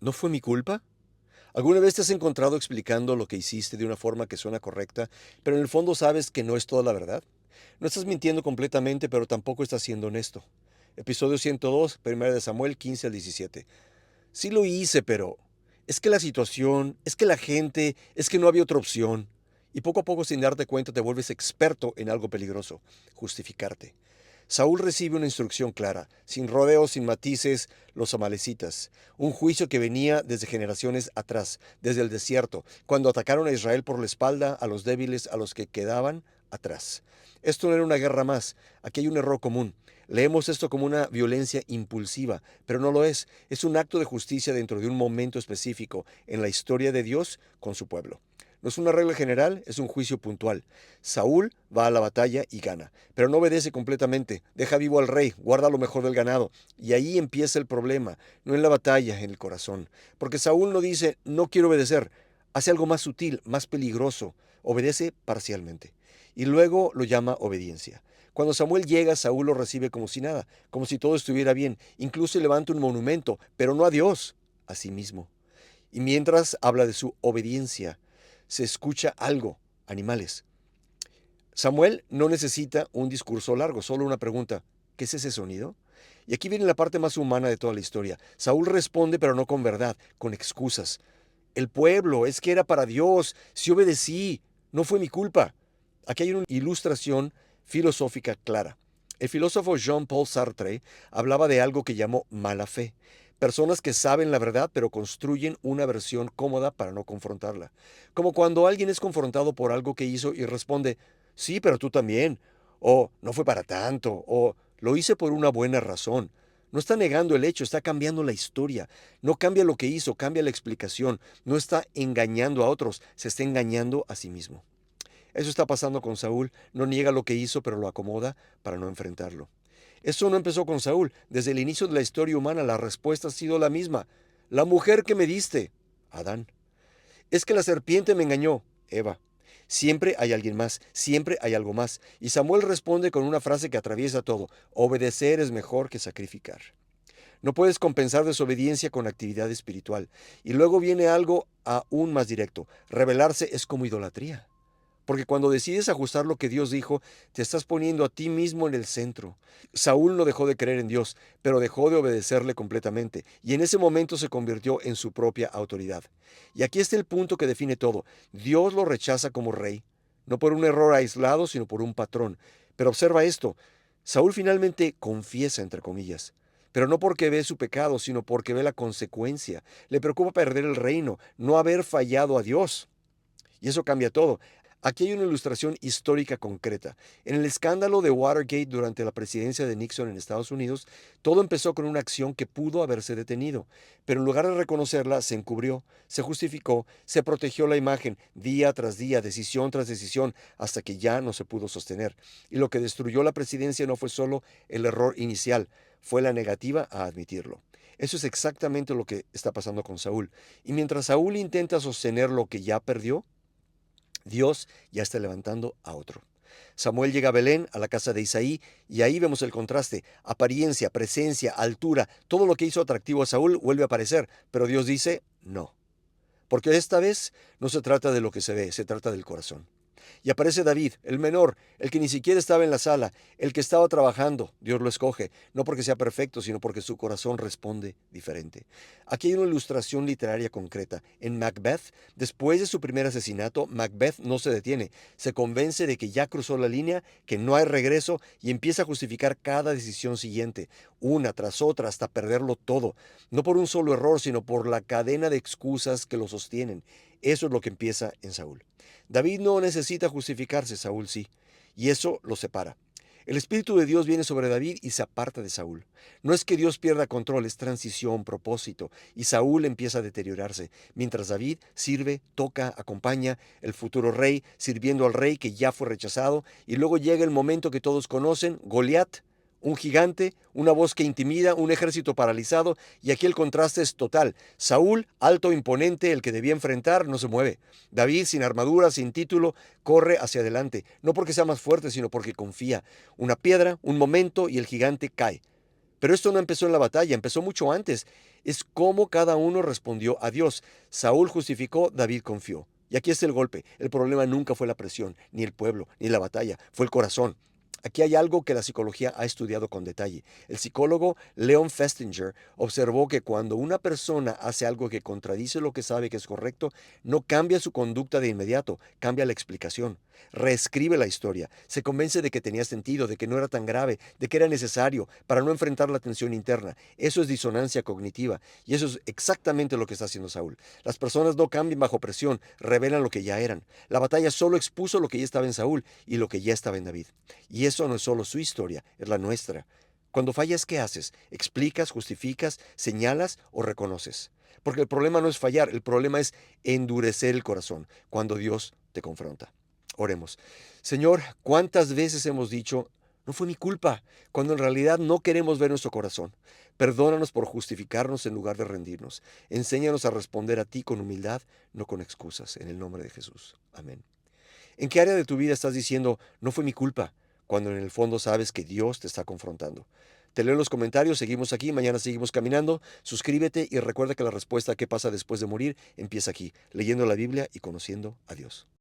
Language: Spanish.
¿No fue mi culpa? ¿Alguna vez te has encontrado explicando lo que hiciste de una forma que suena correcta, pero en el fondo sabes que no es toda la verdad? No estás mintiendo completamente, pero tampoco estás siendo honesto. Episodio 102, 1 de Samuel 15 al 17. Sí lo hice, pero es que la situación, es que la gente, es que no había otra opción. Y poco a poco, sin darte cuenta, te vuelves experto en algo peligroso: justificarte. Saúl recibe una instrucción clara, sin rodeos, sin matices: los amalecitas, un juicio que venía desde generaciones atrás, desde el desierto, cuando atacaron a Israel por la espalda, a los débiles, a los que quedaban atrás. Esto no era una guerra más, aquí hay un error común. Leemos esto como una violencia impulsiva, pero no lo es. Es un acto de justicia dentro de un momento específico en la historia de Dios con su pueblo. No es una regla general, es un juicio puntual. Saúl va a la batalla y gana, pero no obedece completamente. Deja vivo al rey, guarda lo mejor del ganado. Y ahí empieza el problema, no en la batalla, en el corazón. Porque Saúl no dice: no quiero obedecer. Hace algo más sutil, más peligroso. Obedece parcialmente. Y luego lo llama obediencia. Cuando Samuel llega, Saúl lo recibe como si nada, como si todo estuviera bien. Incluso levanta un monumento, pero no a Dios, a sí mismo. Y mientras habla de su obediencia, se escucha algo: animales. Samuel no necesita un discurso largo, solo una pregunta: ¿qué es ese sonido? Y aquí viene la parte más humana de toda la historia. Saúl responde, pero no con verdad, con excusas. El pueblo, es que era para Dios, si obedecí, no fue mi culpa. Aquí hay una ilustración filosófica clara. El filósofo Jean-Paul Sartre hablaba de algo que llamó mala fe. Personas que saben la verdad pero construyen una versión cómoda para no confrontarla. Como cuando alguien es confrontado por algo que hizo y responde: sí, pero tú también. O no fue para tanto. O lo hice por una buena razón. No está negando el hecho, está cambiando la historia. No cambia lo que hizo, cambia la explicación. No está engañando a otros, se está engañando a sí mismo. Eso está pasando con Saúl. No niega lo que hizo, pero lo acomoda para no enfrentarlo. Eso no empezó con Saúl. Desde el inicio de la historia humana la respuesta ha sido la misma: la mujer que me diste, Adán. Es que la serpiente me engañó, Eva. Siempre hay alguien más, siempre hay algo más. Y Samuel responde con una frase que atraviesa todo: obedecer es mejor que sacrificar. No puedes compensar desobediencia con actividad espiritual. Y luego viene algo aún más directo: rebelarse es como idolatría. Porque cuando decides ajustar lo que Dios dijo, te estás poniendo a ti mismo en el centro. Saúl no dejó de creer en Dios, pero dejó de obedecerle completamente, y en ese momento se convirtió en su propia autoridad. Y aquí está el punto que define todo: Dios lo rechaza como rey, no por un error aislado, sino por un patrón. Pero observa esto: Saúl finalmente confiesa, entre comillas, pero no porque ve su pecado, sino porque ve la consecuencia. Le preocupa perder el reino, no haber fallado a Dios. Y eso cambia todo. Aquí hay una ilustración histórica concreta. En el escándalo de Watergate durante la presidencia de Nixon en Estados Unidos, todo empezó con una acción que pudo haberse detenido, pero en lugar de reconocerla, se encubrió, se justificó, se protegió la imagen día tras día, decisión tras decisión, hasta que ya no se pudo sostener. Y lo que destruyó la presidencia no fue solo el error inicial, fue la negativa a admitirlo. Eso es exactamente lo que está pasando con Saúl. Y mientras Saúl intenta sostener lo que ya perdió, Dios ya está levantando a otro. Samuel llega a Belén, a la casa de Isaí, y ahí vemos el contraste: apariencia, presencia, altura, todo lo que hizo atractivo a Saúl vuelve a aparecer, pero Dios dice no, porque esta vez no se trata de lo que se ve, se trata del corazón. Y aparece David, el menor, el que ni siquiera estaba en la sala, el que estaba trabajando. Dios lo escoge, no porque sea perfecto, sino porque su corazón responde diferente. Aquí hay una ilustración literaria concreta. En Macbeth, después de su primer asesinato, Macbeth no se detiene. Se convence de que ya cruzó la línea, que no hay regreso, y empieza a justificar cada decisión siguiente, una tras otra, hasta perderlo todo. No por un solo error, sino por la cadena de excusas que lo sostienen. Eso es lo que empieza en Saúl. David no necesita justificarse, Saúl sí, y eso lo separa. El Espíritu de Dios viene sobre David y se aparta de Saúl. No es que Dios pierda control, es transición, propósito, y Saúl empieza a deteriorarse, mientras David sirve, toca, acompaña el futuro rey, sirviendo al rey que ya fue rechazado, y luego llega el momento que todos conocen: Goliat, un gigante, una voz que intimida, un ejército paralizado, y aquí el contraste es total. Saúl, alto, imponente, el que debía enfrentar, no se mueve. David, sin armadura, sin título, corre hacia adelante, no porque sea más fuerte, sino porque confía. Una piedra, un momento y el gigante cae. Pero esto no empezó en la batalla, empezó mucho antes. Es cómo cada uno respondió a Dios. Saúl justificó, David confió. Y aquí está el golpe. El problema nunca fue la presión, ni el pueblo, ni la batalla, fue el corazón. Aquí hay algo que la psicología ha estudiado con detalle. El psicólogo Leon Festinger observó que cuando una persona hace algo que contradice lo que sabe que es correcto, no cambia su conducta de inmediato, cambia la explicación. Reescribe la historia, se convence de que tenía sentido, de que no era tan grave, de que era necesario para no enfrentar la tensión interna. Eso es disonancia cognitiva y eso es exactamente lo que está haciendo Saúl. Las personas no cambian bajo presión, revelan lo que ya eran. La batalla solo expuso lo que ya estaba en Saúl y lo que ya estaba en David. Y eso no es solo su historia, es la nuestra. Cuando fallas, ¿qué haces? ¿Explicas, justificas, señalas o reconoces? Porque el problema no es fallar, el problema es endurecer el corazón cuando Dios te confronta. Oremos. Señor, ¿cuántas veces hemos dicho, no fue mi culpa, cuando en realidad no queremos ver nuestro corazón? Perdónanos por justificarnos en lugar de rendirnos. Enséñanos a responder a ti con humildad, no con excusas. En el nombre de Jesús. Amén. ¿En qué área de tu vida estás diciendo, no fue mi culpa, cuando en el fondo sabes que Dios te está confrontando? Te leo en los comentarios, seguimos aquí, mañana seguimos caminando. Suscríbete y recuerda que la respuesta a qué pasa después de morir empieza aquí, leyendo la Biblia y conociendo a Dios.